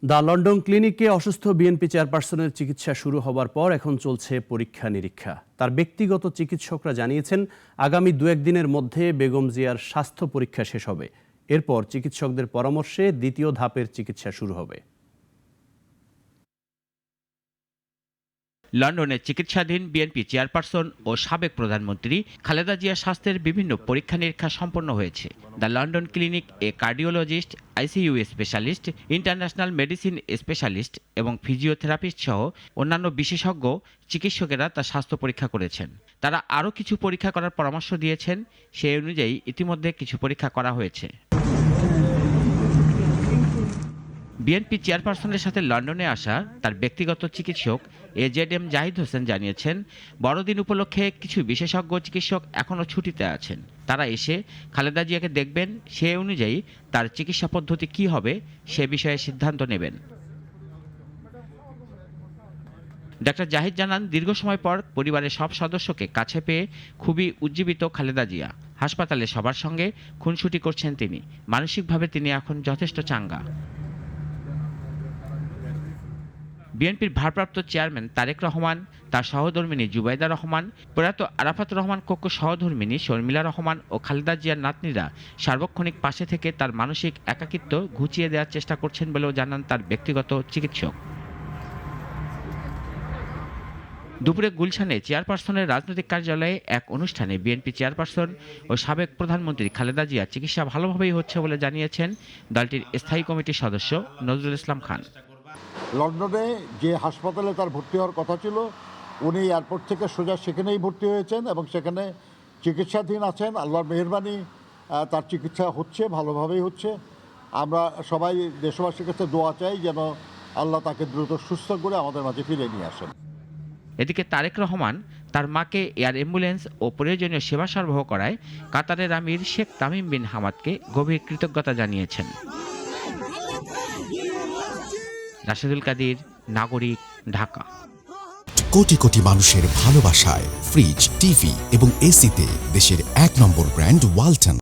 The London ক্লিনিকে অসুস্থ BNP চেয়ারপারসনের চিকিৎসা শুরু হবার পর এখন চলছে পরীক্ষা নিরীক্ষা। তার ব্যক্তিগত চিকিৎসকরা জানিয়েছেন আগামী 2-1 দিনের মধ্যে বেগম জিয়ার স্বাস্থ্য পরীক্ষা শেষ হবে। এরপর চিকিৎসকদের পরামর্শে দ্বিতীয় ধাপের চিকিৎসা শুরু হবে। লন্ডনে চিকিৎসাধীন বিএনপি চেয়ারপারসন ও সাবেক প্রধানমন্ত্রী খালেদা জিয়ার স্বাস্থ্যের বিভিন্ন পরীক্ষা নিরীক্ষা সম্পন্ন হয়েছে। The London clinic cardiologist, ICU specialist, international medicine specialist এবং ফিজিওথেরাপিস্ট সহ অন্যান্য বিশেষজ্ঞ চিকিৎসকেরা তার স্বাস্থ্য পরীক্ষা করেছেন। তারা আরও কিছু পরীক্ষা করার পরামর্শ দিয়েছেন। সেই অনুযায়ী ইতিমধ্যে কিছু পরীক্ষা করা হয়েছে। বিএনপি চেয়ারপারসনের সাথে লন্ডনে আসা তার ব্যক্তিগত চিকিৎসক AZM জাহিদ হোসেন জানিয়েছেন, বড়দিন উপলক্ষে কিছু বিশেষজ্ঞ চিকিৎসক এখনও ছুটিতে আছেন। তারা এসে খালেদা জিয়াকে দেখবেন, সে অনুযায়ী তার চিকিৎসা পদ্ধতি কী হবে সে বিষয়ে সিদ্ধান্ত নেবেন। ডাক্তার জাহিদ জানান, দীর্ঘ সময় পর পরিবারের সব সদস্যকে কাছে পেয়ে খুবই উজ্জীবিত খালেদা জিয়া। হাসপাতালে সবার সঙ্গে খুনসুটি করছেন তিনি। মানসিকভাবে তিনি এখন যথেষ্ট চাঙ্গা। বিএনপির ভারপ্রাপ্ত চেয়ারম্যান তারেক রহমান, তার সহধর্মিণী জুবাইদা রহমান, প্রয়াত আরাফাত রহমান কোকো সহধর্মিণী শর্মিলা রহমান ও খালেদা জিয়ার নাতনিরা সার্বক্ষণিক পাশে থেকে তার মানসিক একাকিত্ব ঘুচিয়ে দেওয়ার চেষ্টা করছেন বলেও জানান তার ব্যক্তিগত চিকিৎসক। দুপুরে গুলশানে চেয়ারপারসনের রাজনৈতিক কার্যালয়ে এক অনুষ্ঠানে বিএনপি চেয়ারপারসন ও সাবেক প্রধানমন্ত্রী খালেদা জিয়ার চিকিৎসা ভালোভাবেই হচ্ছে বলে জানিয়েছেন দলটির স্থায়ী কমিটির সদস্য নজরুল ইসলাম খান। লন্ডনে যে হাসপাতালে তার ভর্তি হওয়ার কথা ছিল, উনি এয়ারপোর্ট থেকে সোজা সেখানেই ভর্তি হয়েছেন এবং সেখানে চিকিৎসাধীন আছেন। আল্লাহর মেহেরবানি, তার চিকিৎসা হচ্ছে, ভালোভাবেই হচ্ছে। আমরা সবাই দেশবাসীর কাছে দোয়া চাই যেন আল্লাহ তাকে দ্রুত সুস্থ করে আমাদের মাঝে ফিরে নিয়ে আসেন। এদিকে তারেক রহমান তার মাকে এয়ার অ্যাম্বুলেন্স ও প্রয়োজনীয় সেবা সরবরাহ করায় কাতারের আমির শেখ তামিম বিন হামাদকে গভীর কৃতজ্ঞতা জানিয়েছেন। রাশেদুল কাদির, নাগরিক, ঢাকা। কোটি কোটি মানুষের ভালোবাসায় ফ্রিজ, টিভি এবং এসিতে দেশের 1 নম্বর ব্র্যান্ড ওয়ালটন।